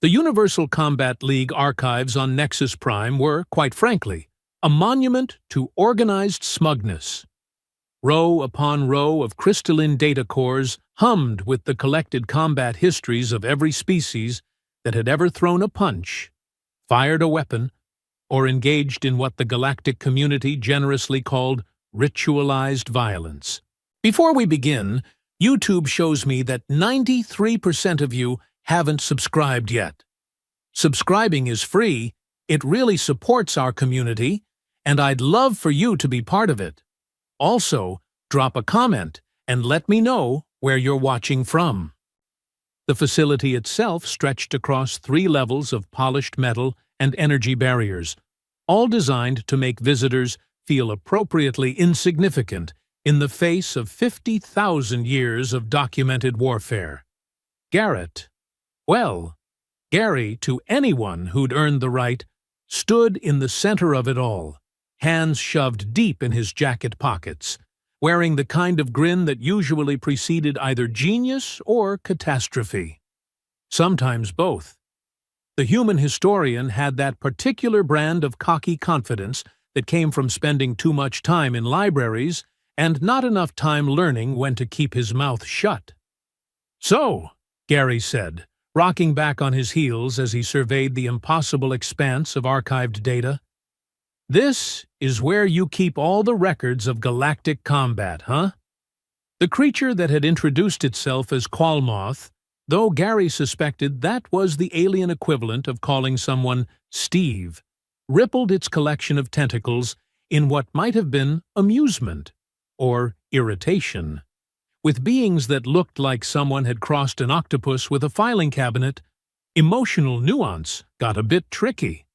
The Universal Combat League archives on Nexus Prime were, quite frankly, a monument to organized smugness. Row upon row of crystalline data cores hummed with the collected combat histories of every species that had ever thrown a punch, fired a weapon, or engaged in what the galactic community generously called ritualized violence. Before we begin, YouTube shows me that 93% of you haven't subscribed yet. Subscribing is free, it really supports our community, and I'd love for you to be part of it. Also, drop a comment and let me know where you're watching from. The facility itself stretched across 3 levels of polished metal and energy barriers, all designed to make visitors feel appropriately insignificant in the face of 50,000 years of documented warfare. Gary, to anyone who'd earned the right, stood in the center of it all, hands shoved deep in his jacket pockets, wearing the kind of grin that usually preceded either genius or catastrophe. Sometimes both. The human historian had that particular brand of cocky confidence that came from spending too much time in libraries and not enough time learning when to keep his mouth shut. "So," Gary said, rocking back on his heels as he surveyed the impossible expanse of archived data, "this is where you keep all the records of galactic combat, huh?" The creature that had introduced itself as Qualmoth, though Gary suspected that was the alien equivalent of calling someone Steve, rippled its collection of tentacles in what might have been amusement or irritation. With beings that looked like someone had crossed an octopus with a filing cabinet, emotional nuance got a bit tricky.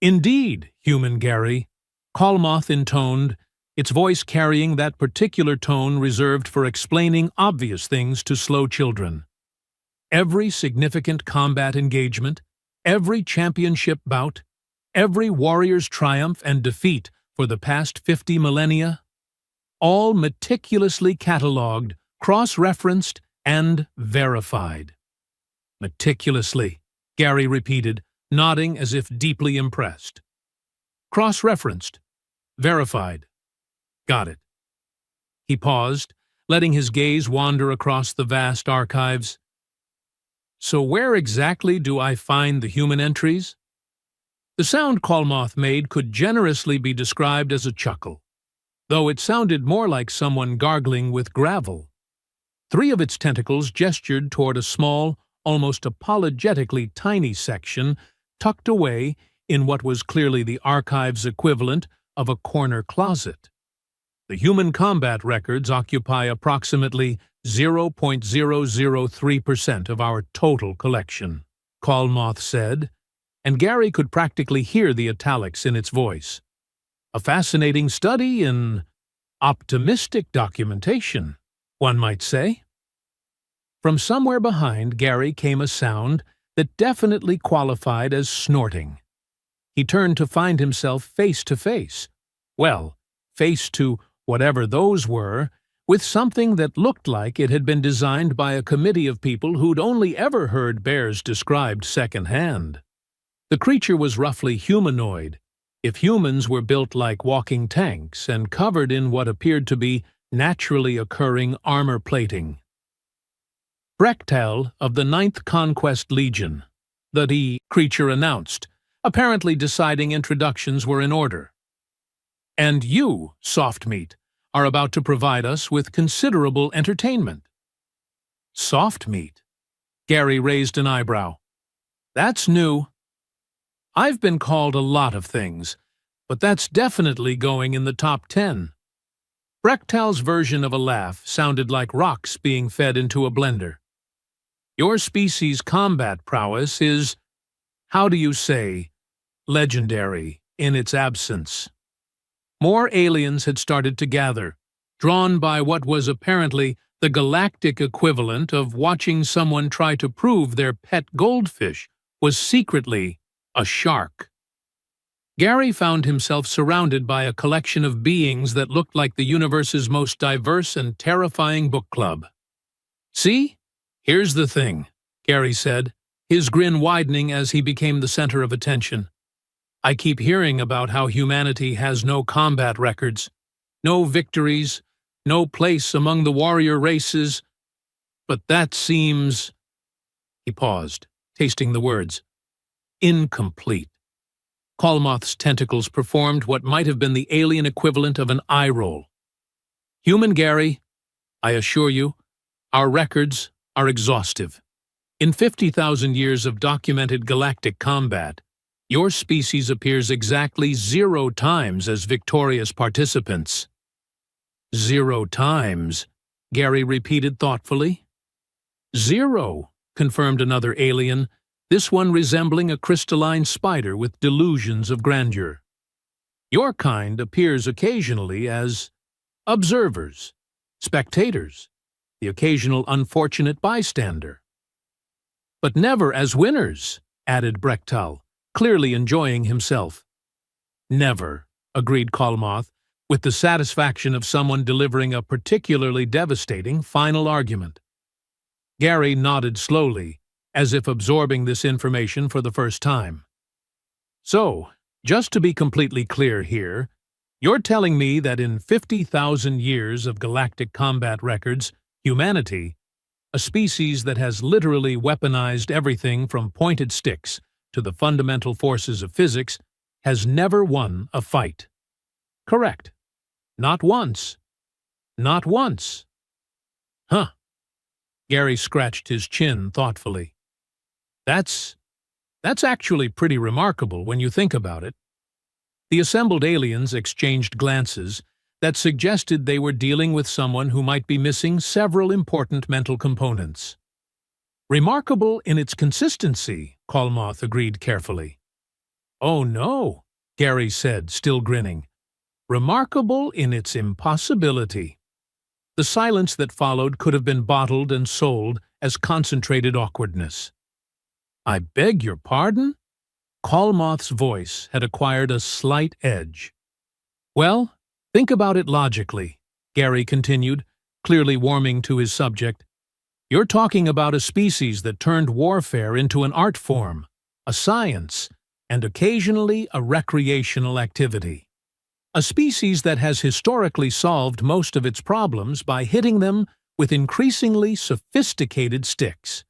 "Indeed, human Gary," Qualmoth intoned, its voice carrying that particular tone reserved for explaining obvious things to slow children. "Every significant combat engagement, every championship bout, every warrior's triumph and defeat for the past 50 millennia, all meticulously catalogued, cross-referenced, and verified." "Meticulously," Gary repeated, nodding as if deeply impressed. "Cross-referenced. Verified. Got it." He paused, letting his gaze wander across the vast archives. "So where exactly do I find the human entries?" The sound Qualmoth made could generously be described as a chuckle, though it sounded more like someone gargling with gravel. 3 of its tentacles gestured toward a small, almost apologetically tiny section tucked away in what was clearly the archive's equivalent of a corner closet. "The human combat records occupy approximately 0.003% of our total collection," Qualmoth said, and Gary could practically hear the italics in its voice. "A fascinating study in optimistic documentation, one might say." From somewhere behind Gary came a sound that definitely qualified as snorting. He turned to find himself face to face. Well, face to whatever those were, with something that looked like it had been designed by a committee of people who'd only ever heard bears described secondhand. The creature was roughly humanoid, if humans were built like walking tanks and covered in what appeared to be naturally occurring armor plating. "Brechtel of the 9th Conquest Legion," the creature announced, apparently deciding introductions were in order. "And you, soft meat, are about to provide us with considerable entertainment." "Soft meat?" Gary raised an eyebrow. "That's new. I've been called a lot of things, but that's definitely going in the top 10. Brechtel's version of a laugh sounded like rocks being fed into a blender. "Your species' combat prowess is, how do you say, legendary in its absence." More aliens had started to gather, drawn by what was apparently the galactic equivalent of watching someone try to prove their pet goldfish was secretly a shark. Gary found himself surrounded by a collection of beings that looked like the universe's most diverse and terrifying book club. "See? Here's the thing," Gary said, his grin widening as he became the center of attention. I keep hearing about how humanity has no combat records, no victories, no place among the warrior races, but that seems— He paused, tasting the words. Incomplete. Kalmoth's tentacles performed what might have been the alien equivalent of an eye roll. Human Gary, I assure you, our records are exhaustive. In 50,000 years of documented galactic combat, your species appears exactly 0 times as victorious participants. 0 times, Gary repeated thoughtfully. 0, confirmed another alien, this one resembling a crystalline spider with delusions of grandeur. Your kind appears occasionally as observers, spectators, the occasional unfortunate bystander. But never as winners, added Brechtal, clearly enjoying himself. Never, agreed Kalmoth, with the satisfaction of someone delivering a particularly devastating final argument. Gary nodded slowly, as if absorbing this information for the first time. So, just to be completely clear here, you're telling me that in 50,000 years of galactic combat records, humanity, a species that has literally weaponized everything from pointed sticks to the fundamental forces of physics, has never won a fight. Correct. Not once. Not once. Huh. Gary scratched his chin thoughtfully. That's actually pretty remarkable when you think about it. The assembled aliens exchanged glances that suggested they were dealing with someone who might be missing several important mental components. Remarkable in its consistency, Kalmoth agreed carefully. Oh no, Gary said, still grinning. Remarkable in its impossibility. The silence that followed could have been bottled and sold as concentrated awkwardness. I beg your pardon? Kalmoth's voice had acquired a slight edge. Well, think about it logically, Gary continued, clearly warming to his subject. You're talking about a species that turned warfare into an art form, a science, and occasionally a recreational activity. A species that has historically solved most of its problems by hitting them with increasingly sophisticated sticks.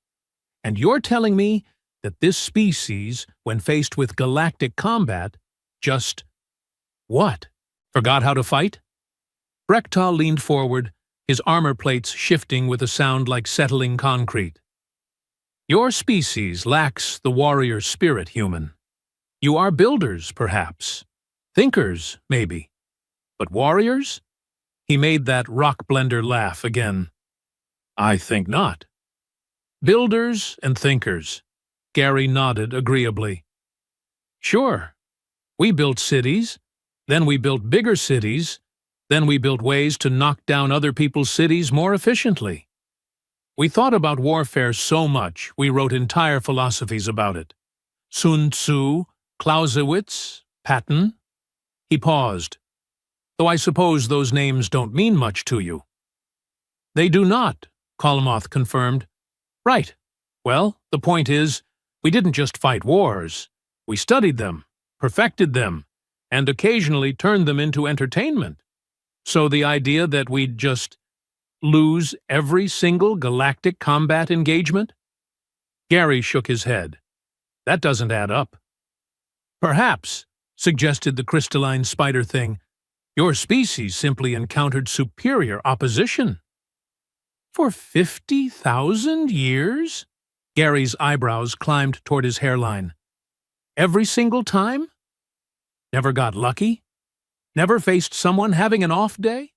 And you're telling me that this species, when faced with galactic combat, just— what? Forgot how to fight? Brechtal leaned forward, his armor plates shifting with a sound like settling concrete. Your species lacks the warrior spirit, human. You are builders, perhaps. Thinkers, maybe. But warriors? He made that rock blender laugh again. I think not. Builders and thinkers. Gary nodded agreeably. Sure. We built cities, then we built bigger cities, then we built ways to knock down other people's cities more efficiently. We thought about warfare so much, we wrote entire philosophies about it. Sun Tzu, Clausewitz, Patton. He paused. Though I suppose those names don't mean much to you. They do not, Kalmoth confirmed. Right. Well, the point is, we didn't just fight wars. We studied them, perfected them, and occasionally turned them into entertainment. So the idea that we'd just lose every single galactic combat engagement? Gary shook his head. That doesn't add up. Perhaps, suggested the crystalline spider thing, your species simply encountered superior opposition. For 50,000 years? Gary's eyebrows climbed toward his hairline. Every single time? Never got lucky? Never faced someone having an off day?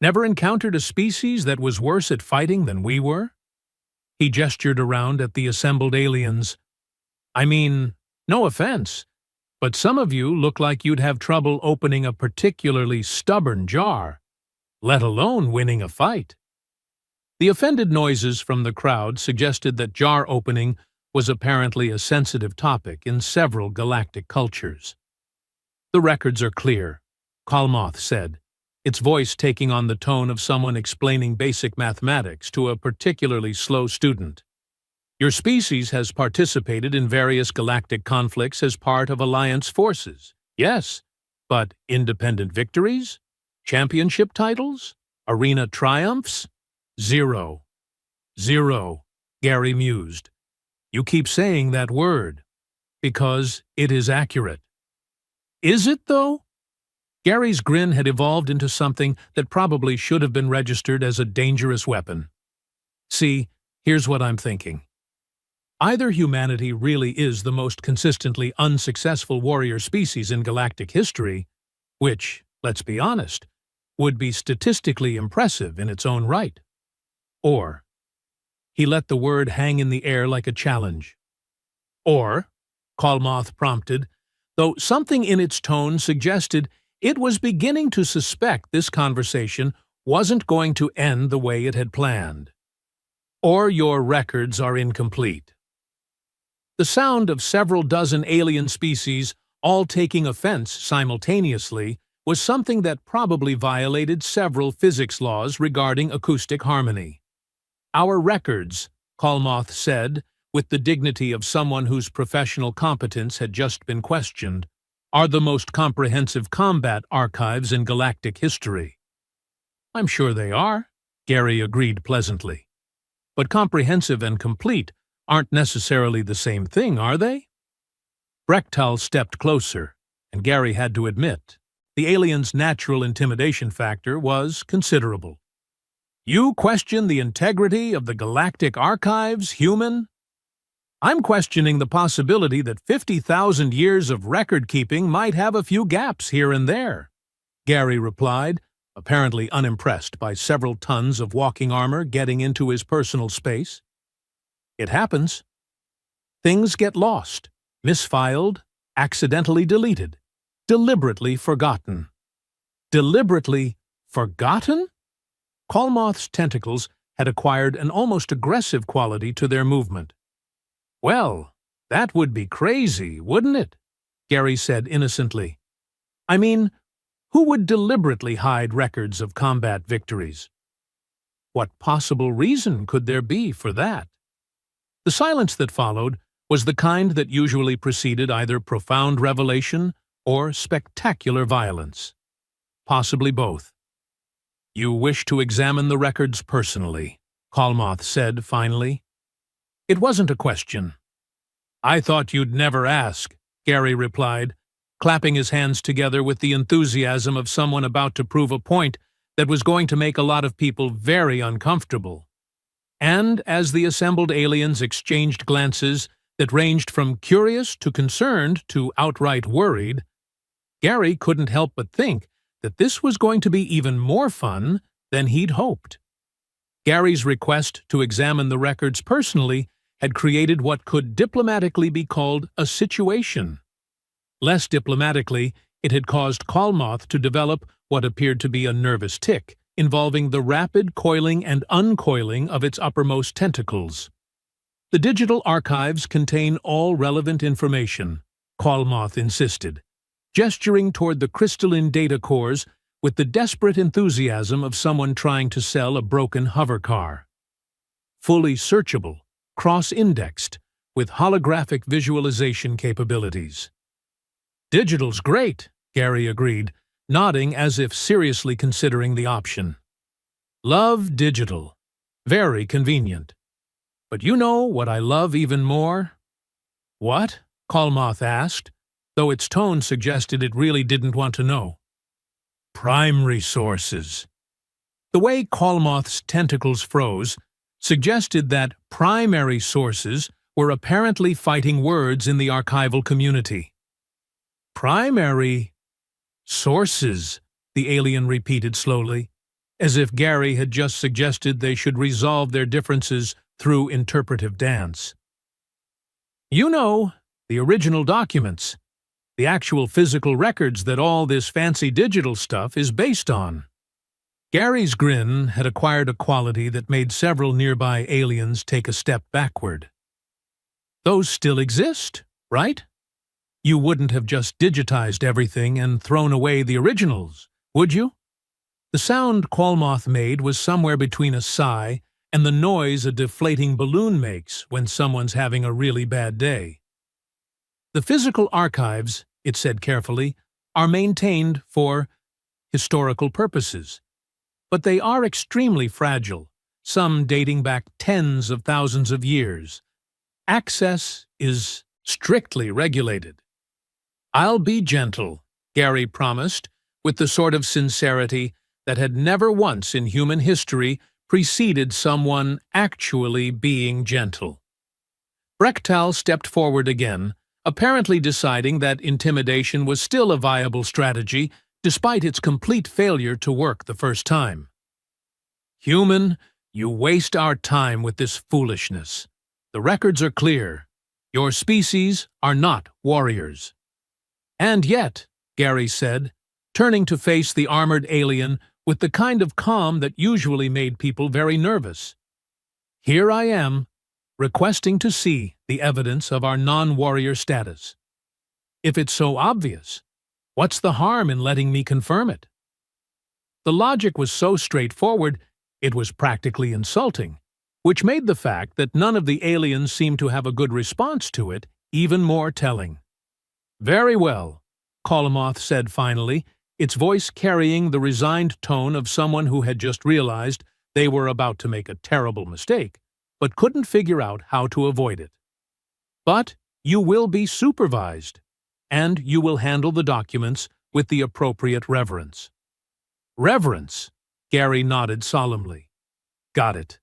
Never encountered a species that was worse at fighting than we were? He gestured around at the assembled aliens. I mean, no offense, but some of you look like you'd have trouble opening a particularly stubborn jar, let alone winning a fight. The offended noises from the crowd suggested that jar opening was apparently a sensitive topic in several galactic cultures. The records are clear, Kalmoth said, its voice taking on the tone of someone explaining basic mathematics to a particularly slow student. Your species has participated in various galactic conflicts as part of Alliance forces. Yes, but independent victories? Championship titles? Arena triumphs? Zero. Zero, Gary mused. You keep saying that word, because it is accurate. Is it, though? Gary's grin had evolved into something that probably should have been registered as a dangerous weapon. See, here's what I'm thinking. Either humanity really is the most consistently unsuccessful warrior species in galactic history, which, let's be honest, would be statistically impressive in its own right. Or, he let the word hang in the air like a challenge. Or, Kalmoth prompted, though something in its tone suggested it was beginning to suspect this conversation wasn't going to end the way it had planned. Or your records are incomplete. The sound of several dozen alien species all taking offense simultaneously was something that probably violated several physics laws regarding acoustic harmony. Our records, Kalmoth said, with the dignity of someone whose professional competence had just been questioned, are the most comprehensive combat archives in galactic history. I'm sure they are, Gary agreed pleasantly. But comprehensive and complete aren't necessarily the same thing, are they? Brechtal stepped closer, and Gary had to admit, the alien's natural intimidation factor was considerable. You question the integrity of the galactic archives, human? I'm questioning the possibility that 50,000 years of record-keeping might have a few gaps here and there, Gary replied, apparently unimpressed by several tons of walking armor getting into his personal space. It happens. Things get lost, misfiled, accidentally deleted, deliberately forgotten. Deliberately forgotten? Kalmoth's tentacles had acquired an almost aggressive quality to their movement. Well, that would be crazy, wouldn't it? Gary said innocently. I mean, who would deliberately hide records of combat victories? What possible reason could there be for that? The silence that followed was the kind that usually preceded either profound revelation or spectacular violence. Possibly both. You wish to examine the records personally, Kalmoth said finally. It wasn't a question. I thought you'd never ask, Gary replied, clapping his hands together with the enthusiasm of someone about to prove a point that was going to make a lot of people very uncomfortable. And as the assembled aliens exchanged glances that ranged from curious to concerned to outright worried, Gary couldn't help but think that this was going to be even more fun than he'd hoped. Gary's request to examine the records personally had created what could diplomatically be called a situation. Less diplomatically, it had caused Kalmoth to develop what appeared to be a nervous tic, involving the rapid coiling and uncoiling of its uppermost tentacles. The digital archives contain all relevant information, Kalmoth insisted, gesturing toward the crystalline data cores with the desperate enthusiasm of someone trying to sell a broken hover car. Fully searchable, cross-indexed, with holographic visualization capabilities. Digital's great, Gary agreed, nodding as if seriously considering the option. Love digital. Very convenient. But you know what I love even more? What? Kalmoth asked, though its tone suggested it really didn't want to know. Primary sources. The way Kalmoth's tentacles froze suggested that primary sources were apparently fighting words in the archival community. Primary sources, the alien repeated slowly, as if Gary had just suggested they should resolve their differences through interpretive dance. You know, the original documents, the actual physical records that all this fancy digital stuff is based on. Gary's grin had acquired a quality that made several nearby aliens take a step backward. Those still exist, right? You wouldn't have just digitized everything and thrown away the originals, would you? The sound Kalmoth made was somewhere between a sigh and the noise a deflating balloon makes when someone's having a really bad day. The physical archives, it said carefully, are maintained for historical purposes, but they are extremely fragile, some dating back tens of thousands of years. Access is strictly regulated. "I'll be gentle," Gary promised, with the sort of sincerity that had never once in human history preceded someone actually being gentle. Brechtal stepped forward again, apparently deciding that intimidation was still a viable strategy, despite its complete failure to work the first time. "Human, you waste our time with this foolishness. The records are clear. Your species are not warriors." "And yet," Gary said, turning to face the armored alien with the kind of calm that usually made people very nervous, "here I am, requesting to see the evidence of our non-warrior status. If it's so obvious, what's the harm in letting me confirm it?" The logic was so straightforward, it was practically insulting, which made the fact that none of the aliens seemed to have a good response to it even more telling. "Very well," Kolomoth said finally, its voice carrying the resigned tone of someone who had just realized they were about to make a terrible mistake, but couldn't figure out how to avoid it. "But you will be supervised, and you will handle the documents with the appropriate reverence." "Reverence," Gary nodded solemnly. "Got it.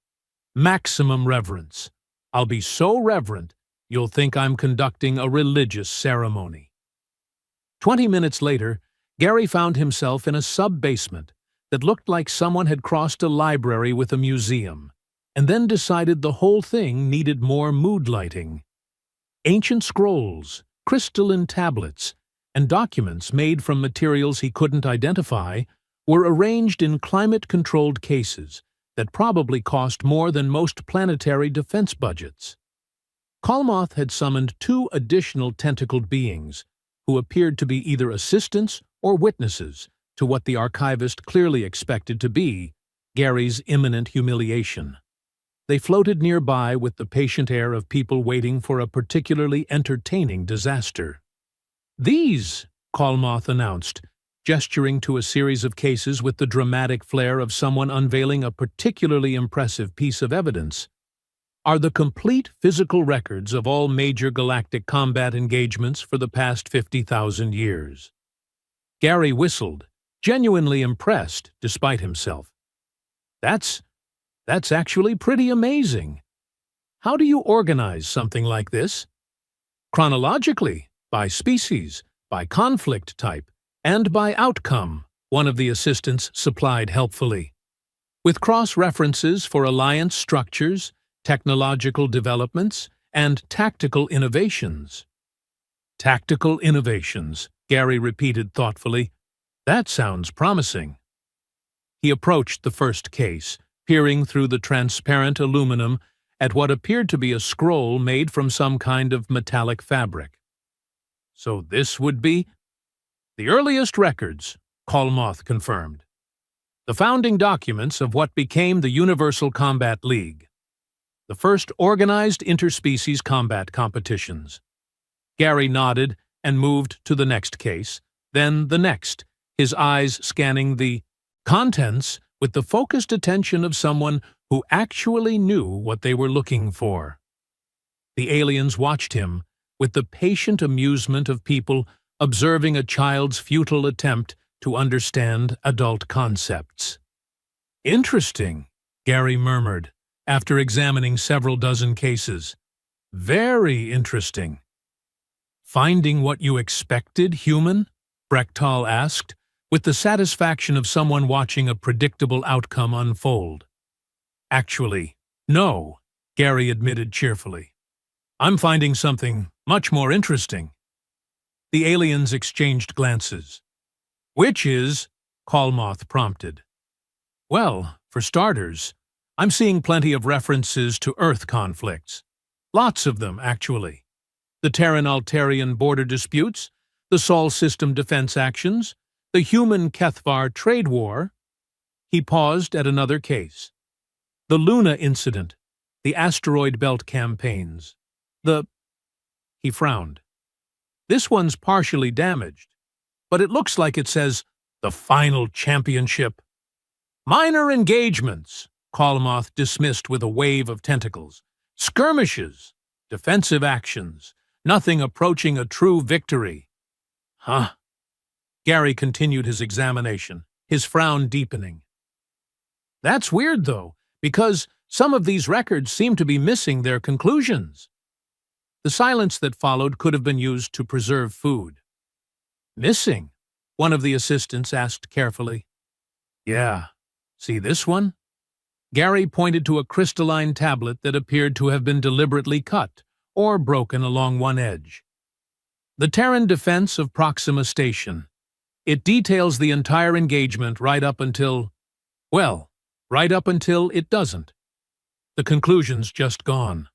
Maximum reverence. I'll be so reverent, you'll think I'm conducting a religious ceremony." 20 minutes later, Gary found himself in a sub-basement that looked like someone had crossed a library with a museum, and then decided the whole thing needed more mood lighting. Ancient scrolls, crystalline tablets, and documents made from materials he couldn't identify were arranged in climate-controlled cases that probably cost more than most planetary defense budgets. Kolomoth had summoned 2 additional tentacled beings, who appeared to be either assistants or witnesses to what the archivist clearly expected to be Gary's imminent humiliation. They floated nearby with the patient air of people waiting for a particularly entertaining disaster. "These," Kolomoth announced, gesturing to a series of cases with the dramatic flair of someone unveiling a particularly impressive piece of evidence, "are the complete physical records of all major galactic combat engagements for the past 50,000 years. Gary whistled, genuinely impressed despite himself. That's actually pretty amazing. How do you organize something like this?" "Chronologically, by species, by conflict type, and by outcome," one of the assistants supplied helpfully, "with cross-references for alliance structures, technological developments, and tactical innovations." "Tactical innovations," Gary repeated thoughtfully. "That sounds promising." He approached the first case, peering through the transparent aluminum at what appeared to be a scroll made from some kind of metallic fabric. "So this would be—" "The earliest records," Kolomoth confirmed. "The founding documents of what became the Universal Combat League. The first organized interspecies combat competitions." Gary nodded and moved to the next case, then the next, his eyes scanning the contents with the focused attention of someone who actually knew what they were looking for. The aliens watched him with the patient amusement of people observing a child's futile attempt to understand adult concepts. "Interesting," Gary murmured, after examining several dozen cases. "Very interesting." "Finding what you expected, human?" Brechtal asked, with the satisfaction of someone watching a predictable outcome unfold. "Actually, no," Gary admitted cheerfully. "I'm finding something much more interesting." The aliens exchanged glances. "Which is?" Kolomoth prompted. "Well, for starters, I'm seeing plenty of references to Earth conflicts. Lots of them, actually. The Terran-Altarian border disputes, the Sol system defense actions, the human-Kethvar trade war." He paused at another case. The Luna incident, the asteroid belt campaigns, the... He frowned. This one's partially damaged, but it looks like it says, the final championship. Minor engagements, Kalmoth dismissed with a wave of tentacles. Skirmishes, defensive actions, nothing approaching a true victory. Huh? Gary continued his examination, his frown deepening. That's weird, though, because some of these records seem to be missing their conclusions. The silence that followed could have been used to preserve food. Missing? One of the assistants asked carefully. Yeah. See this one? Gary pointed to a crystalline tablet that appeared to have been deliberately cut or broken along one edge. The Terran defense of Proxima Station. It details the entire engagement right up until it doesn't. The conclusion's just gone.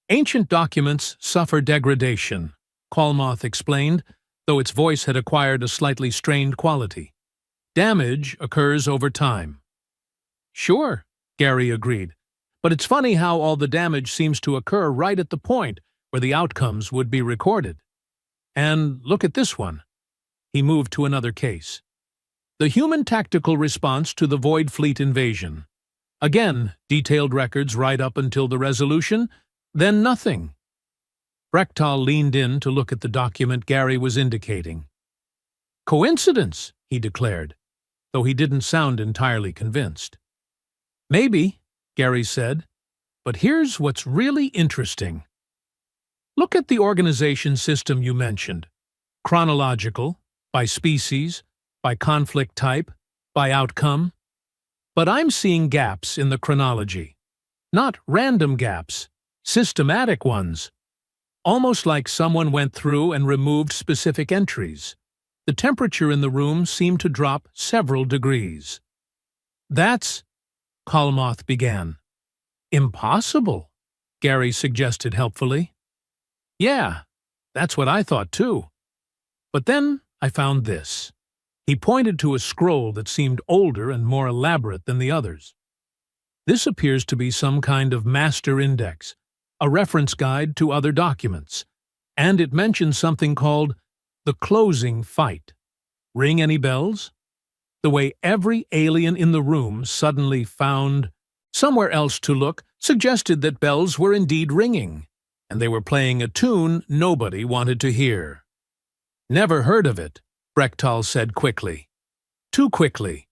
Ancient documents suffer degradation, Kalmoth explained, though its voice had acquired a slightly strained quality. Damage occurs over time. Sure, Gary agreed, but it's funny how all the damage seems to occur right at the point where the outcomes would be recorded. And look at this one. He moved to another case. The human tactical response to the Void Fleet invasion. Again, detailed records right up until the resolution, then nothing. Brechtal leaned in to look at the document Gary was indicating. Coincidence, he declared, though he didn't sound entirely convinced. Maybe, Gary said, but here's what's really interesting. Look at the organization system you mentioned. Chronological, by species, by conflict type, by outcome. But I'm seeing gaps in the chronology. Not random gaps, systematic ones. Almost like someone went through and removed specific entries. The temperature in the room seemed to drop several degrees. That's... Kalmoth began. Impossible, Gary suggested helpfully. Yeah, that's what I thought too. But then I found this. He pointed to a scroll that seemed older and more elaborate than the others. This appears to be some kind of master index, a reference guide to other documents, and it mentions something called the closing fight. Ring any bells? The way every alien in the room suddenly found somewhere else to look suggested that bells were indeed ringing, and they were playing a tune nobody wanted to hear. Never heard of it, Brechtal said quickly. Too quickly.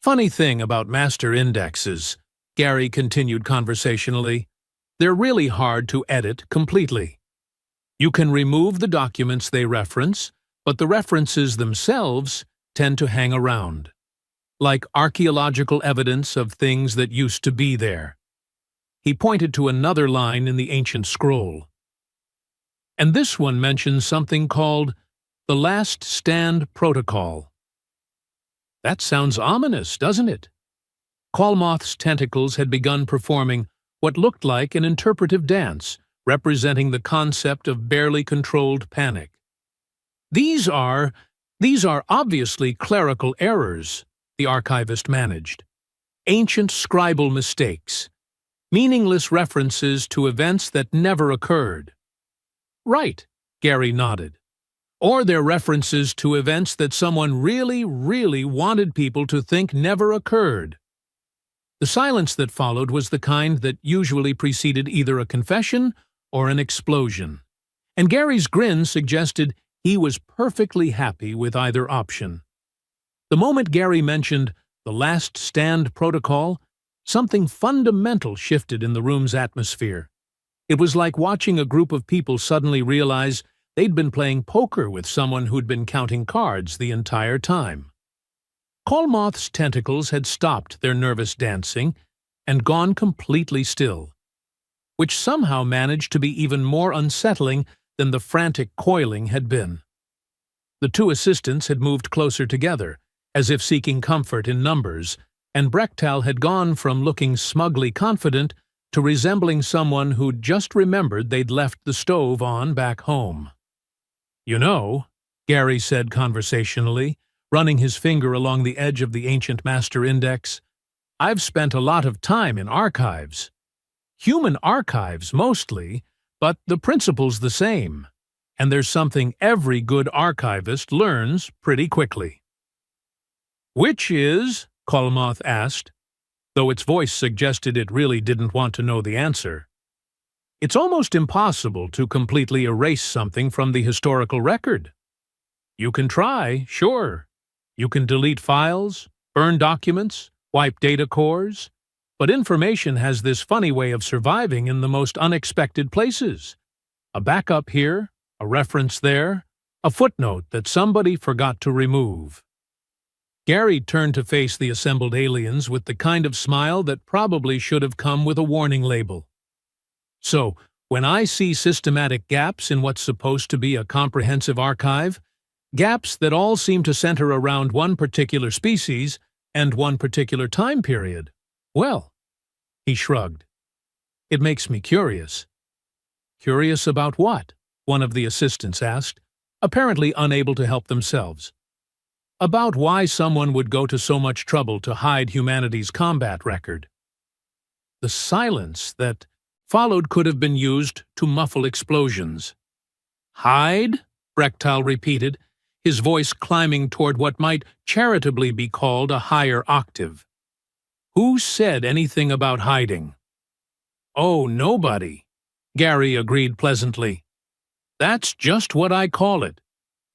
Funny thing about master indexes, Gary continued conversationally, they're really hard to edit completely. You can remove the documents they reference, but the references themselves tend to hang around, like archaeological evidence of things that used to be there. He pointed to another line in the ancient scroll. And this one mentions something called the Last Stand Protocol. That sounds ominous, doesn't it? Kalmoth's tentacles had begun performing what looked like an interpretive dance, representing the concept of barely controlled panic. These are obviously clerical errors, the archivist managed. Ancient scribal mistakes. Meaningless references to events that never occurred. Right, Gary nodded. Or they're references to events that someone really, really wanted people to think never occurred. The silence that followed was the kind that usually preceded either a confession or an explosion, and Gary's grin suggested he was perfectly happy with either option. The moment Gary mentioned the Last Stand Protocol, something fundamental shifted in the room's atmosphere. It was like watching a group of people suddenly realize they'd been playing poker with someone who'd been counting cards the entire time. Kalmoth's tentacles had stopped their nervous dancing and gone completely still, which somehow managed to be even more unsettling than the frantic coiling had been. The two assistants had moved closer together, as if seeking comfort in numbers, and Brechtal had gone from looking smugly confident to resembling someone who'd just remembered they'd left the stove on back home. You know, Gary said conversationally, running his finger along the edge of the ancient master index, I've spent a lot of time in archives. Human archives, mostly, but the principle's the same. And there's something every good archivist learns pretty quickly. Which is? Kolmoth asked, though its voice suggested it really didn't want to know the answer. It's almost impossible to completely erase something from the historical record. You can try, sure. You can delete files, burn documents, wipe data cores, but information has this funny way of surviving in the most unexpected places. A backup here, a reference there, a footnote that somebody forgot to remove. Gary turned to face the assembled aliens with the kind of smile that probably should have come with a warning label. So, when I see systematic gaps in what's supposed to be a comprehensive archive, gaps that all seem to center around one particular species and one particular time period, well, he shrugged. It makes me curious. Curious about what? One of the assistants asked, apparently unable to help themselves. About why someone would go to so much trouble to hide humanity's combat record. The silence that followed could have been used to muffle explosions. Hide? Brechtal repeated, his voice climbing toward what might charitably be called a higher octave. Who said anything about hiding? Oh, nobody, Gary agreed pleasantly. That's just what I call it.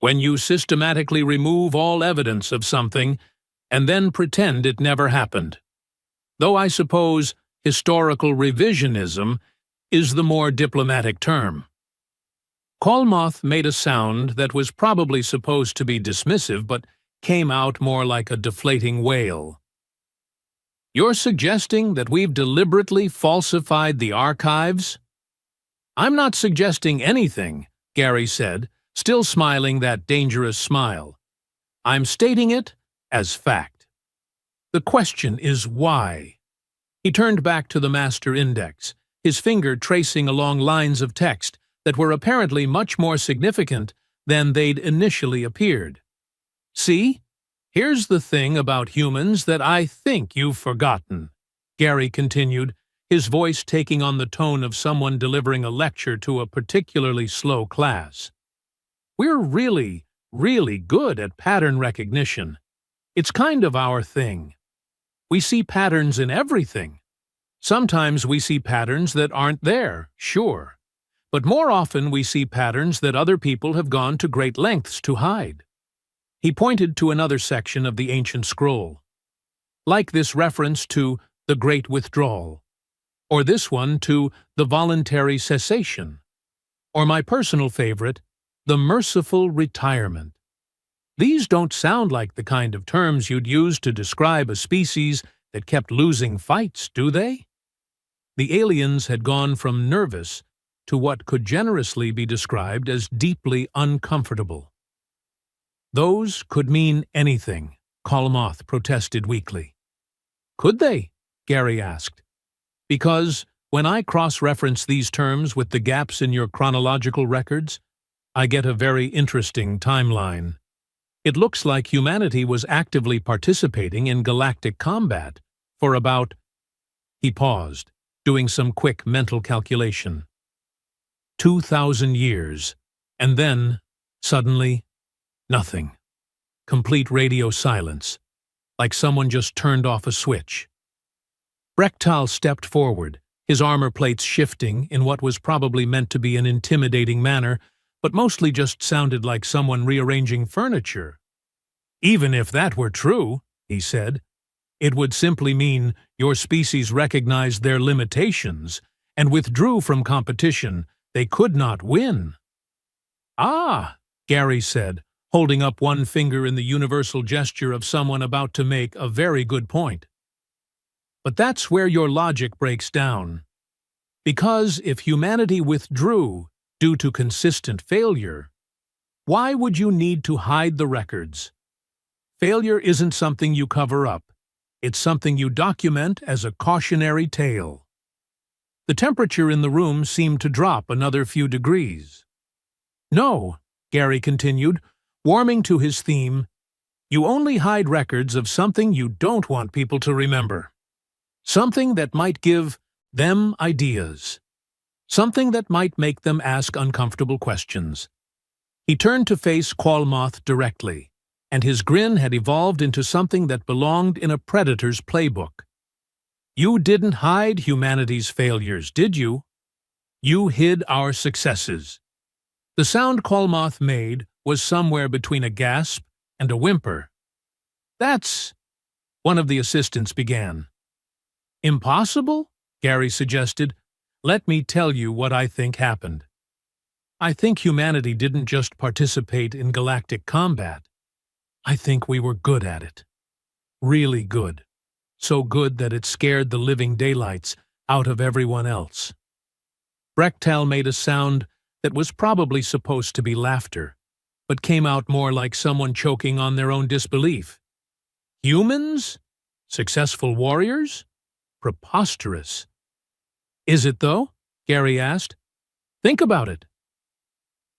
When you systematically remove all evidence of something and then pretend it never happened. Though I suppose historical revisionism is the more diplomatic term. Kolmoth made a sound that was probably supposed to be dismissive but came out more like a deflating wail. You're suggesting that we've deliberately falsified the archives? I'm not suggesting anything, Gary said, still smiling that dangerous smile. I'm stating it as fact. The question is why? He turned back to the master index, his finger tracing along lines of text that were apparently much more significant than they'd initially appeared. See? Here's the thing about humans that I think you've forgotten, Gary continued, his voice taking on the tone of someone delivering a lecture to a particularly slow class. We're really, really good at pattern recognition. It's kind of our thing. We see patterns in everything. Sometimes we see patterns that aren't there, sure. But more often we see patterns that other people have gone to great lengths to hide. He pointed to another section of the ancient scroll. Like this reference to the Great Withdrawal, or this one to the voluntary cessation, or my personal favorite, the merciful retirement. These don't sound like the kind of terms you'd use to describe a species that kept losing fights, do they? The aliens had gone from nervous to what could generously be described as deeply uncomfortable. Those could mean anything, Kolmoth protested weakly. Could they? Gary asked. Because when I cross-reference these terms with the gaps in your chronological records, I get a very interesting timeline. It looks like humanity was actively participating in galactic combat for about... He paused, doing some quick mental calculation. 2,000 years, and then, suddenly, nothing. Complete radio silence, like someone just turned off a switch. Brechtal stepped forward, his armor plates shifting in what was probably meant to be an intimidating manner, but mostly just sounded like someone rearranging furniture. Even if that were true, he said, it would simply mean your species recognized their limitations and withdrew from competition. They could not win. Ah, Gary said, holding up one finger in the universal gesture of someone about to make a very good point. But that's where your logic breaks down. Because if humanity withdrew due to consistent failure, why would you need to hide the records? Failure isn't something you cover up. It's something you document as a cautionary tale. The temperature in the room seemed to drop another few degrees. No, Gary continued, warming to his theme, you only hide records of something you don't want people to remember. Something that might give them ideas. Something that might make them ask uncomfortable questions. He turned to face Qualmoth directly, and his grin had evolved into something that belonged in a predator's playbook. You didn't hide humanity's failures, did you? You hid our successes. The sound Qualmoth made was somewhere between a gasp and a whimper. That's... one of the assistants began. Impossible? Gary suggested. Let me tell you what I think happened. I think humanity didn't just participate in galactic combat. I think we were good at it. Really good. So good that it scared the living daylights out of everyone else. Brechtal made a sound that was probably supposed to be laughter, but came out more like someone choking on their own disbelief. Humans? Successful warriors? Preposterous. Is it, though? Gary asked. Think about it.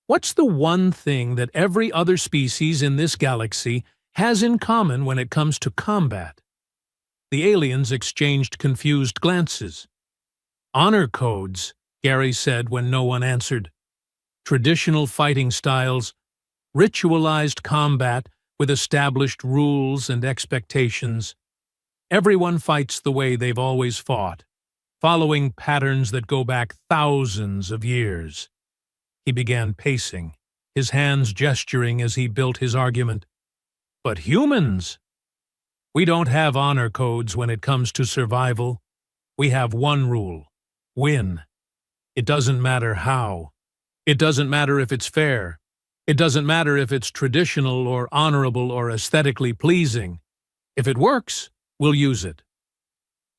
What's the one thing that every other species in this galaxy has in common when it comes to combat? The aliens exchanged confused glances. Honor codes, Gary said when no one answered. Traditional fighting styles, ritualized combat with established rules and expectations. Everyone fights the way they've always fought, following patterns that go back thousands of years. He began pacing, his hands gesturing as he built his argument. But humans? We don't have honor codes when it comes to survival. We have one rule: win. It doesn't matter how. It doesn't matter if it's fair. It doesn't matter if it's traditional or honorable or aesthetically pleasing. If it works, we'll use it.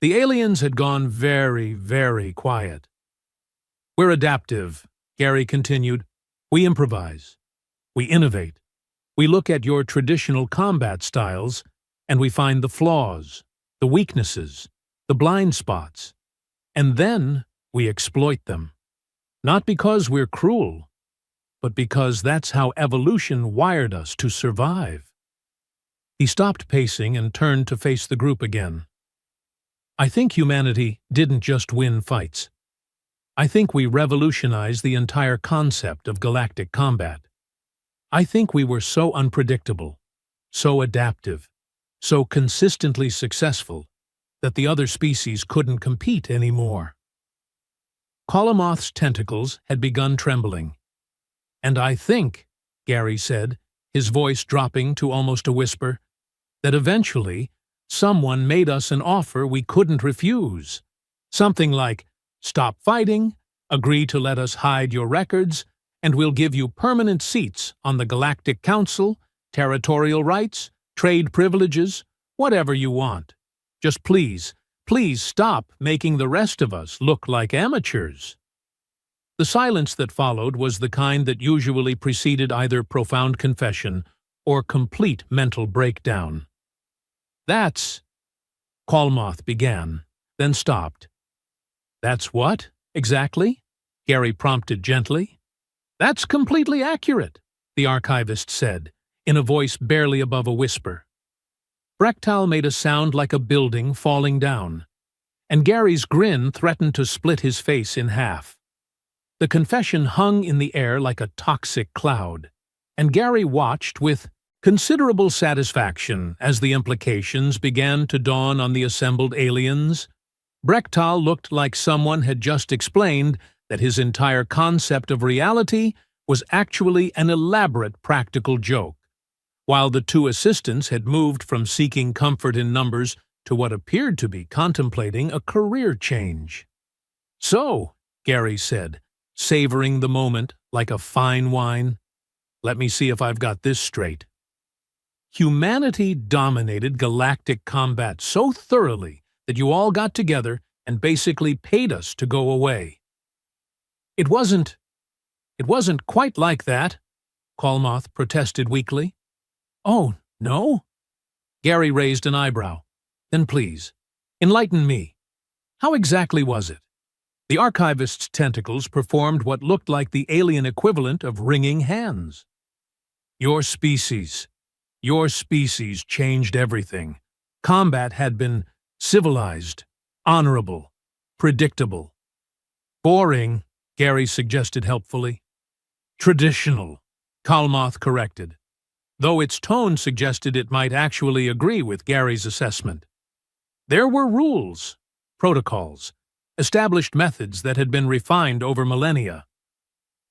The aliens had gone very, very quiet. We're adaptive, Gary continued. We improvise. We innovate. We look at your traditional combat styles and we find the flaws, the weaknesses, the blind spots. And then we exploit them. Not because we're cruel, but because that's how evolution wired us to survive. He stopped pacing and turned to face the group again. I think humanity didn't just win fights. I think we revolutionized the entire concept of galactic combat. I think we were so unpredictable, so adaptive, so consistently successful that the other species couldn't compete anymore. Qualmoth's tentacles had begun trembling. And I think, Gary said, his voice dropping to almost a whisper, that eventually someone made us an offer we couldn't refuse. Something like, stop fighting, agree to let us hide your records, and we'll give you permanent seats on the Galactic Council, territorial rights, trade privileges, whatever you want. Just please, please stop making the rest of us look like amateurs. The silence that followed was the kind that usually preceded either profound confession or complete mental breakdown. That's... Qualmoth began, then stopped. That's what, exactly? Gary prompted gently. That's completely accurate, the archivist said, in a voice barely above a whisper. Brechtal made a sound like a building falling down, and Gary's grin threatened to split his face in half. The confession hung in the air like a toxic cloud, and Gary watched with considerable satisfaction as the implications began to dawn on the assembled aliens. Brechtal looked like someone had just explained that his entire concept of reality was actually an elaborate practical joke, while the two assistants had moved from seeking comfort in numbers to what appeared to be contemplating a career change. So, Gary said, savoring the moment like a fine wine, let me see if I've got this straight. Humanity dominated galactic combat so thoroughly that you all got together and basically paid us to go away. It wasn't quite like that, Qualmoth protested weakly. Oh, no? Gary raised an eyebrow. Then please, enlighten me. How exactly was it? The archivist's tentacles performed what looked like the alien equivalent of wringing hands. Your species changed everything. Combat had been civilized, Honorable. Predictable. Boring, Gary suggested helpfully. Traditional, Kalmoth corrected, though its tone suggested it might actually agree with Gary's assessment. There were rules, protocols, established methods that had been refined over millennia.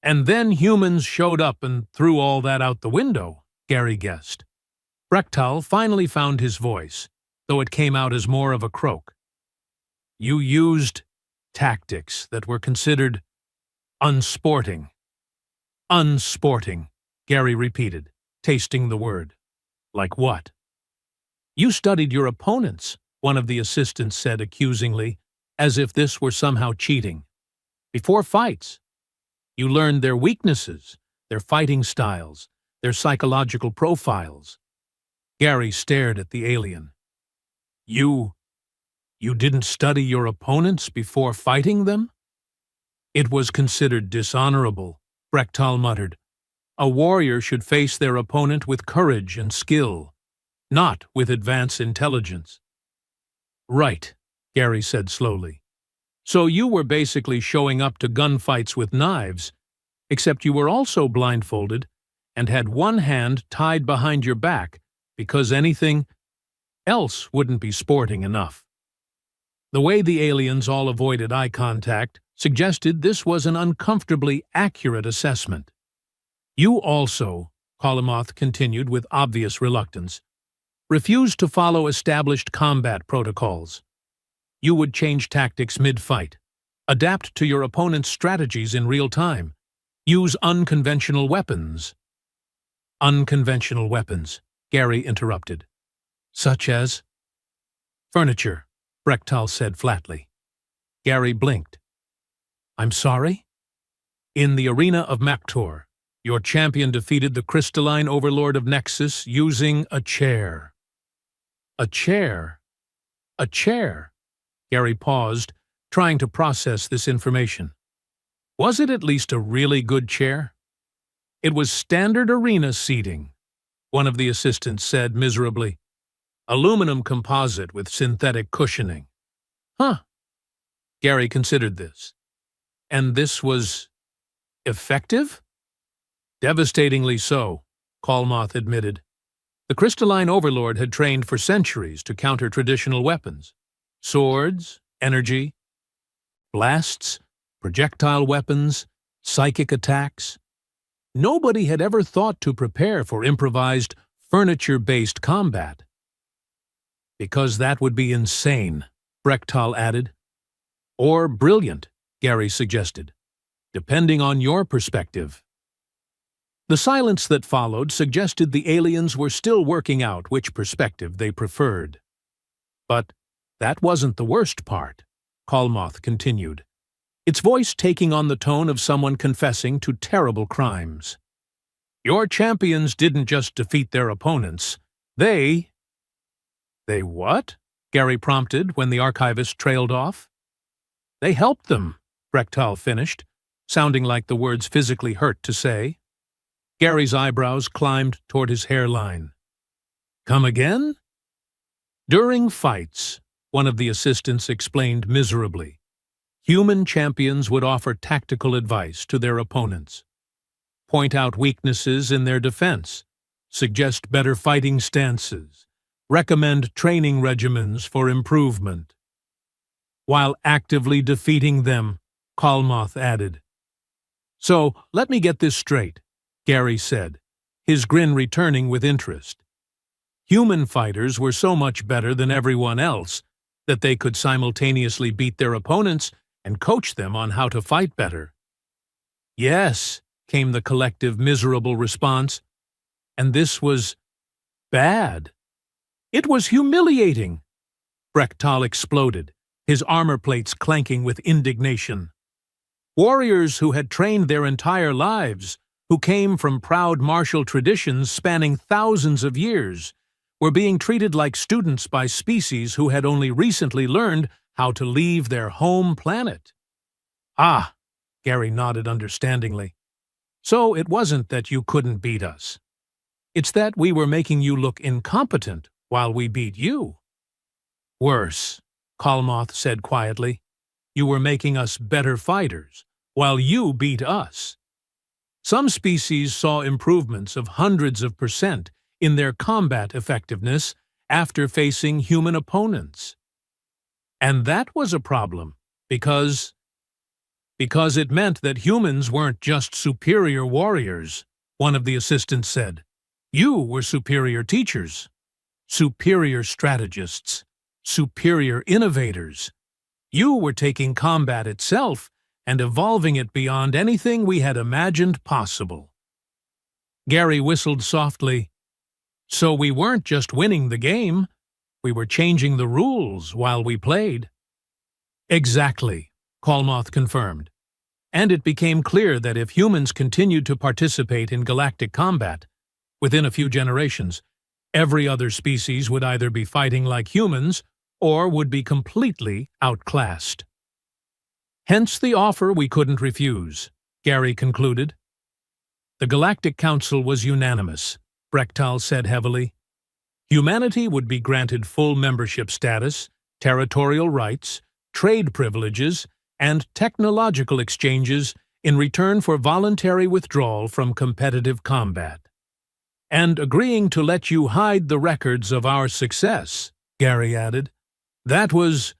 And then humans showed up and threw all that out the window, Gary guessed. Brechtal finally found his voice, though it came out as more of a croak. You used tactics that were considered unsporting. Unsporting, Gary repeated, tasting the word. Like what? You studied your opponents, one of the assistants said accusingly, as if this were somehow cheating. Before fights. You learned their weaknesses, their fighting styles, their psychological profiles. Gary stared at the alien. You didn't study your opponents before fighting them? It was considered dishonorable, Brechtal muttered. A warrior should face their opponent with courage and skill, not with advanced intelligence. Right, Gary said slowly. So you were basically showing up to gunfights with knives, except you were also blindfolded and had one hand tied behind your back because anything else wouldn't be sporting enough. The way the aliens all avoided eye contact suggested this was an uncomfortably accurate assessment. You also, Kalmoth continued with obvious reluctance, refused to follow established combat protocols. You would change tactics mid-fight, adapt to your opponent's strategies in real time, use unconventional weapons. Unconventional weapons, Gary interrupted. Such as? Furniture, Brechtal said flatly. Gary blinked. I'm sorry? In the arena of Maktor, your champion defeated the crystalline overlord of Nexus using a chair. A chair? A chair? Gary paused, trying to process this information. Was it at least a really good chair? It was standard arena seating, one of the assistants said miserably. Aluminum composite with synthetic cushioning. Huh. Gary considered this. And this was effective? Devastatingly so, Kalmoth admitted. The crystalline overlord had trained for centuries to counter traditional weapons. Swords, energy, blasts, projectile weapons, psychic attacks. Nobody had ever thought to prepare for improvised, furniture-based combat. Because that would be insane, Brechtal added. Or brilliant, Gary suggested, depending on your perspective. The silence that followed suggested the aliens were still working out which perspective they preferred. But that wasn't the worst part, Kalmoth continued, its voice taking on the tone of someone confessing to terrible crimes. Your champions didn't just defeat their opponents, They what? Gary prompted when the archivist trailed off. They helped them, Brechtal finished, sounding like the words physically hurt to say. Gary's eyebrows climbed toward his hairline. Come again? During fights, one of the assistants explained miserably, human champions would offer tactical advice to their opponents, point out weaknesses in their defense, suggest better fighting stances, recommend training regimens for improvement. While actively defeating them, Kalmoth added. So, let me get this straight, Gary said, his grin returning with interest. Human fighters were so much better than everyone else that they could simultaneously beat their opponents and coach them on how to fight better. Yes, came the collective miserable response, and this was bad. It was humiliating. Brechtal exploded, his armor plates clanking with indignation. Warriors who had trained their entire lives, who came from proud martial traditions spanning thousands of years, were being treated like students by species who had only recently learned how to leave their home planet. Ah, Gary nodded understandingly. So it wasn't that you couldn't beat us. It's that we were making you look incompetent while we beat you. Worse, Kalmoth said quietly. You were making us better fighters, while you beat us. Some species saw improvements of hundreds of % in their combat effectiveness after facing human opponents. And that was a problem, because it meant that humans weren't just superior warriors, one of the assistants said. You were superior teachers, superior strategists, superior innovators. You were taking combat itself and evolving it beyond anything we had imagined possible. Gary whistled softly. So we weren't just winning the game, we were changing the rules while we played. Exactly, Kalmoth confirmed. And it became clear that if humans continued to participate in galactic combat, within a few generations, every other species would either be fighting like humans or would be completely outclassed. Hence the offer we couldn't refuse, Gary concluded. The Galactic Council was unanimous, Brechtal said heavily. Humanity would be granted full membership status, territorial rights, trade privileges, and technological exchanges in return for voluntary withdrawal from competitive combat. And agreeing to let you hide the records of our success, Gary added. That was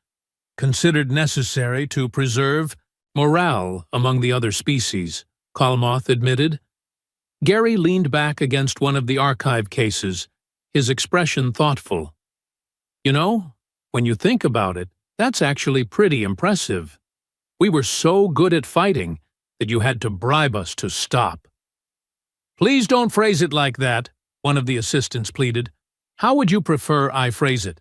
considered necessary to preserve morale among the other species, Kalmoth admitted. Gary leaned back against one of the archive cases, his expression thoughtful. You know, when you think about it, that's actually pretty impressive. We were so good at fighting that you had to bribe us to stop. Please don't phrase it like that, one of the assistants pleaded. How would you prefer I phrase it?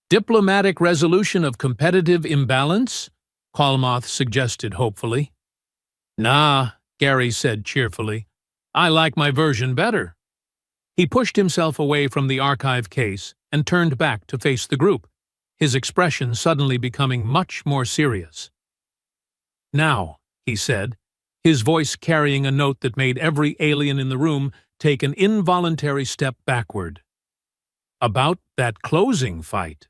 Diplomatic resolution of competitive imbalance? Kalmoth suggested hopefully. Nah, Gary said cheerfully. I like my version better. He pushed himself away from the archive case and turned back to face the group, his expression suddenly becoming much more serious. Now, he said, his voice carrying a note that made every alien in the room take an involuntary step backward. About that closing fight.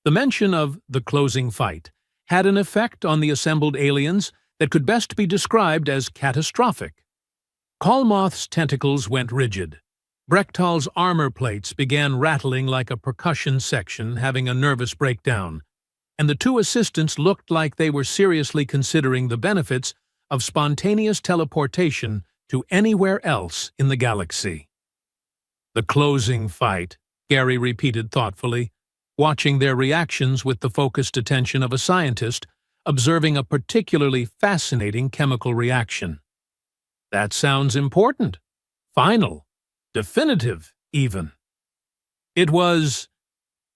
The mention of the closing fight had an effect on the assembled aliens that could best be described as catastrophic. Kalmoth's tentacles went rigid. Brechtal's armor plates began rattling like a percussion section having a nervous breakdown, and the two assistants looked like they were seriously considering the benefits of spontaneous teleportation to anywhere else in the galaxy. The closing fight, Gary repeated thoughtfully, watching their reactions with the focused attention of a scientist observing a particularly fascinating chemical reaction. That sounds important, final, definitive, even. It was,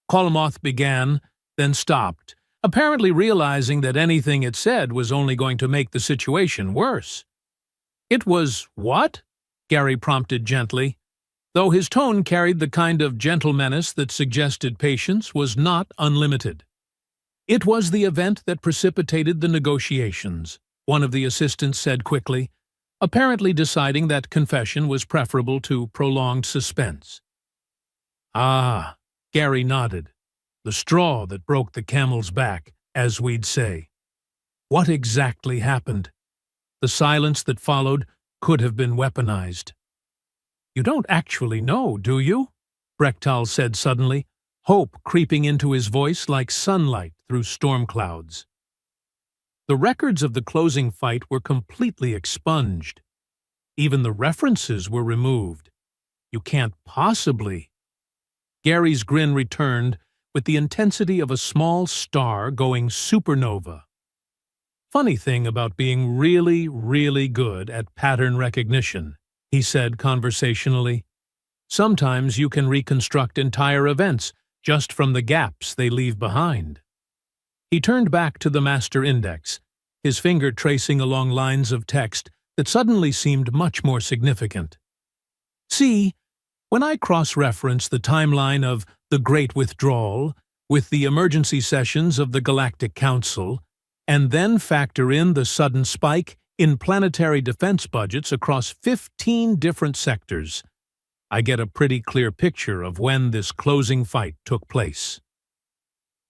Kalmoth began, then stopped, apparently realizing that anything it said was only going to make the situation worse. It was what? Gary prompted gently, though his tone carried the kind of gentle menace that suggested patience was not unlimited. It was the event that precipitated the negotiations, one of the assistants said quickly, apparently deciding that confession was preferable to prolonged suspense. Ah, Gary nodded. The straw that broke the camel's back, as we'd say. What exactly happened? The silence that followed could have been weaponized. You don't actually know, do you? Brechtal said suddenly, hope creeping into his voice like sunlight through storm clouds. The records of the closing fight were completely expunged. Even the references were removed. You can't possibly. Gary's grin returned with the intensity of a small star going supernova. Funny thing about being really, really good at pattern recognition, he said conversationally. Sometimes you can reconstruct entire events just from the gaps they leave behind. He turned back to the master index, his finger tracing along lines of text that suddenly seemed much more significant. See, when I cross-reference the timeline of the Great Withdrawal with the emergency sessions of the Galactic Council, and then factor in the sudden spike in planetary defense budgets across 15 different sectors, I get a pretty clear picture of when this closing fight took place.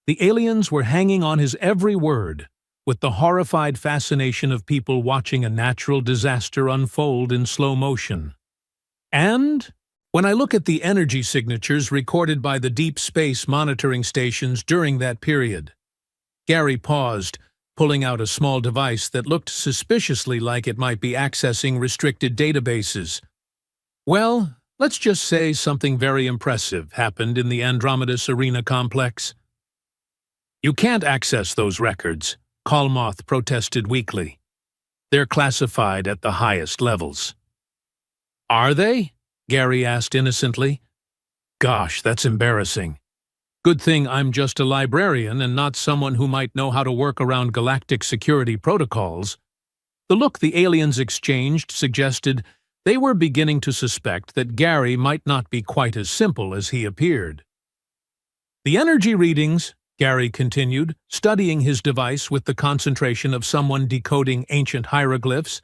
The aliens were hanging on his every word, with the horrified fascination of people watching a natural disaster unfold in slow motion. And when I look at the energy signatures recorded by the deep space monitoring stations during that period. Gary paused, pulling out a small device that looked suspiciously like it might be accessing restricted databases. Well, let's just say something very impressive happened in the Andromedus Arena complex. You can't access those records, Kalmoth protested weakly. They're classified at the highest levels. Are they? Gary asked innocently. Gosh, that's embarrassing. Good thing I'm just a librarian and not someone who might know how to work around galactic security protocols. The look the aliens exchanged suggested they were beginning to suspect that Gary might not be quite as simple as he appeared. The energy readings, Gary continued, studying his device with the concentration of someone decoding ancient hieroglyphs,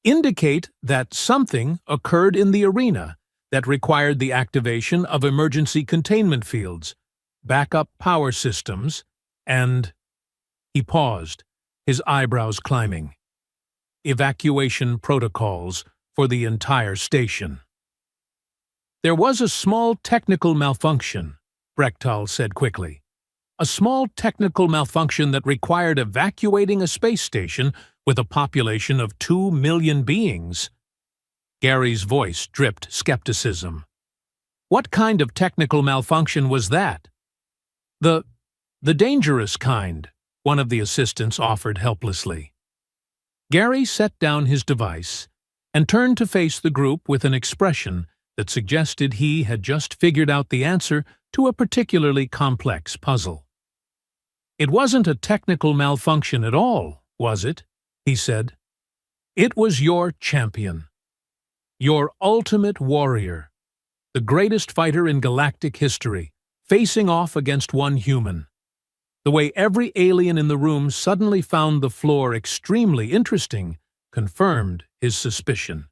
indicate that something occurred in the arena that required the activation of emergency containment fields, backup power systems, and… He paused, his eyebrows climbing. Evacuation protocols for the entire station. There was a small technical malfunction, Brechtal said quickly. A small technical malfunction that required evacuating a space station with a population of 2 million beings. Gary's voice dripped skepticism. What kind of technical malfunction was that? The dangerous kind, one of the assistants offered helplessly. Gary set down his device and turned to face the group with an expression that suggested he had just figured out the answer to a particularly complex puzzle. It wasn't a technical malfunction at all, was it? He said. It was your champion. Your ultimate warrior. The greatest fighter in galactic history, facing off against one human. The way every alien in the room suddenly found the floor extremely interesting confirmed his suspicion.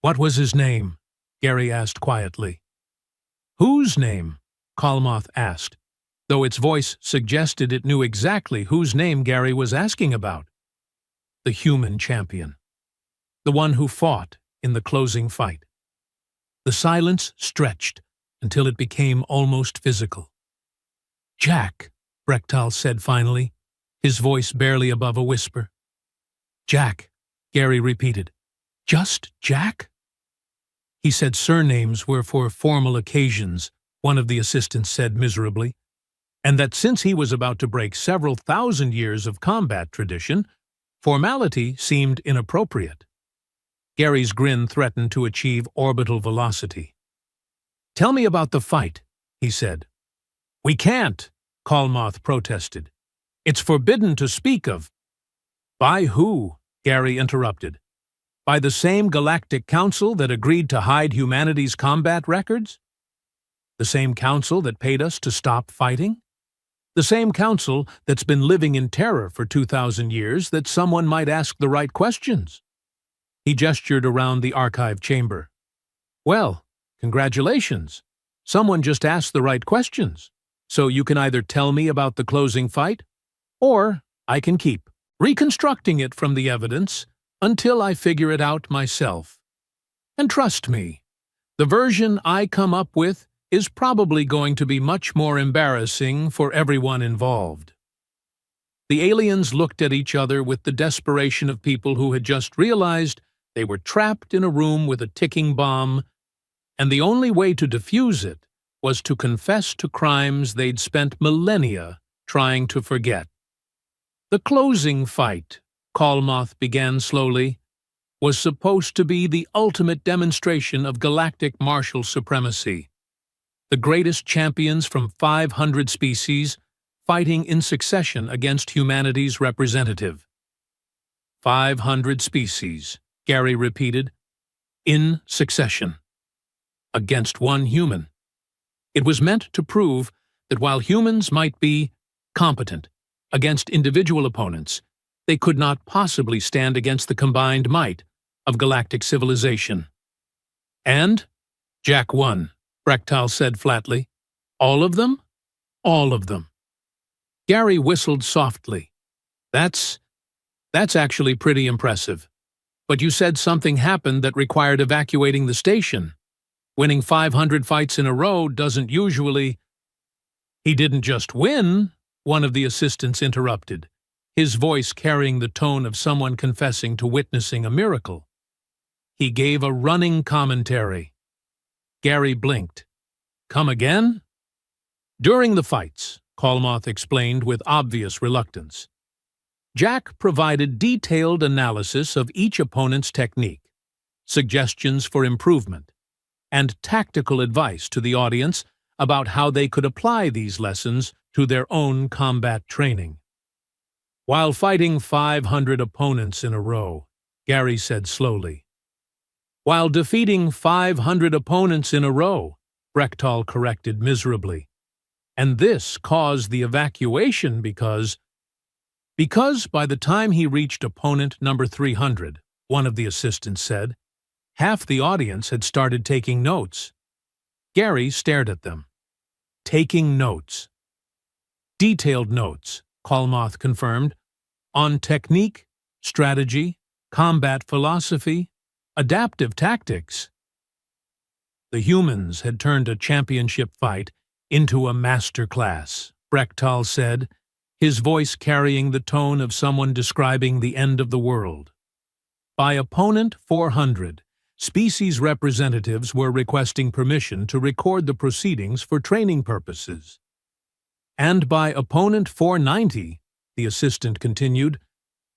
What was his name? Gary asked quietly. Whose name? Kalmoth asked, though its voice suggested it knew exactly whose name Gary was asking about. The human champion. The one who fought in the closing fight. The silence stretched until it became almost physical. Jack, Brechtal said finally, his voice barely above a whisper. Jack, Gary repeated. Just Jack? He said surnames were for formal occasions, one of the assistants said miserably, and that since he was about to break several thousand years of combat tradition, formality seemed inappropriate. Gary's grin threatened to achieve orbital velocity. Tell me about the fight, he said. We can't, Kalmoth protested. It's forbidden to speak of. By who? Gary interrupted. By the same galactic council that agreed to hide humanity's combat records? The same council that paid us to stop fighting? The same council that's been living in terror for 2,000 years that someone might ask the right questions? He gestured around the archive chamber. Well, congratulations. Someone just asked the right questions. So you can either tell me about the closing fight, or I can keep reconstructing it from the evidence until I figure it out myself. And trust me, the version I come up with is probably going to be much more embarrassing for everyone involved. The aliens looked at each other with the desperation of people who had just realized they were trapped in a room with a ticking bomb, and the only way to defuse it was to confess to crimes they'd spent millennia trying to forget. The closing fight, Kalmoth began slowly, was supposed to be the ultimate demonstration of galactic martial supremacy. The greatest champions from 500 species fighting in succession against humanity's representative. 500 species, Gary repeated, in succession. Against one human. It was meant to prove that while humans might be competent against individual opponents, they could not possibly stand against the combined might of galactic civilization. And Jack won, Brechtal said flatly. All of them? All of them. Gary whistled softly. That's actually pretty impressive. But you said something happened that required evacuating the station. Winning 500 fights in a row doesn't usually— He didn't just win, one of the assistants interrupted, his voice carrying the tone of someone confessing to witnessing a miracle. He gave a running commentary. Gary blinked. Come again? During the fights, Kalmoth explained with obvious reluctance. Jack provided detailed analysis of each opponent's technique, suggestions for improvement, and tactical advice to the audience about how they could apply these lessons to their own combat training. While fighting 500 opponents in a row, Gary said slowly. While defeating 500 opponents in a row, Brechtal corrected miserably. And this caused the evacuation because by the time he reached opponent number 300, one of the assistants said, half the audience had started taking notes. Gary stared at them. Taking notes. Detailed notes, Kalmoth confirmed, on technique, strategy, combat philosophy, adaptive tactics. The humans had turned a championship fight into a master class, Brechtal said, his voice carrying the tone of someone describing the end of the world. By opponent 400, species representatives were requesting permission to record the proceedings for training purposes. And by opponent 490, the assistant continued,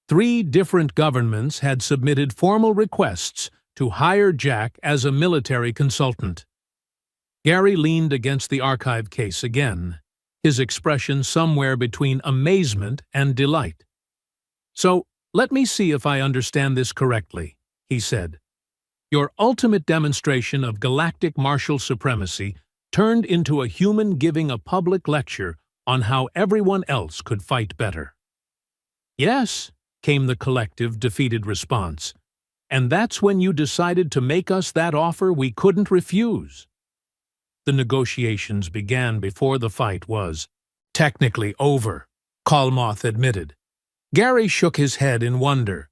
3 different governments had submitted formal requests to hire Jack as a military consultant. Gary leaned against the archive case again, his expression somewhere between amazement and delight. So, let me see if I understand this correctly, he said. Your ultimate demonstration of galactic martial supremacy turned into a human giving a public lecture on how everyone else could fight better. Yes, came the collective, defeated response. And that's when you decided to make us that offer we couldn't refuse. The negotiations began before the fight was technically over, Kalmoth admitted. Gary shook his head in wonder.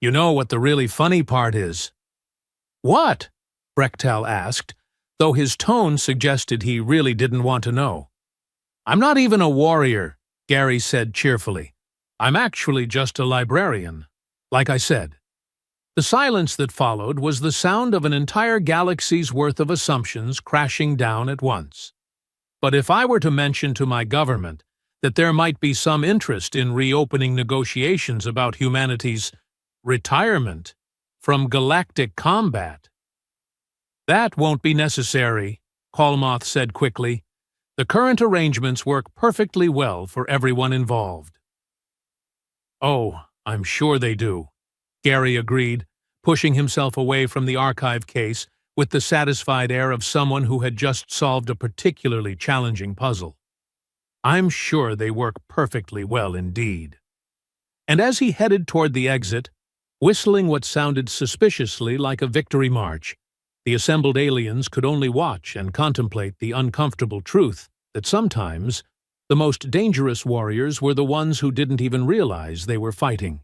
You know what the really funny part is? What? Brechtal asked, though his tone suggested he really didn't want to know. I'm not even a warrior, Gary said cheerfully. I'm actually just a librarian, like I said. The silence that followed was the sound of an entire galaxy's worth of assumptions crashing down at once. But if I were to mention to my government that there might be some interest in reopening negotiations about humanity's retirement from galactic combat, that won't be necessary, Kalmoth said quickly. The current arrangements work perfectly well for everyone involved. Oh, I'm sure they do, Gary agreed, pushing himself away from the archive case with the satisfied air of someone who had just solved a particularly challenging puzzle. I'm sure they work perfectly well indeed. And as he headed toward the exit, whistling what sounded suspiciously like a victory march, the assembled aliens could only watch and contemplate the uncomfortable truth that sometimes the most dangerous warriors were the ones who didn't even realize they were fighting.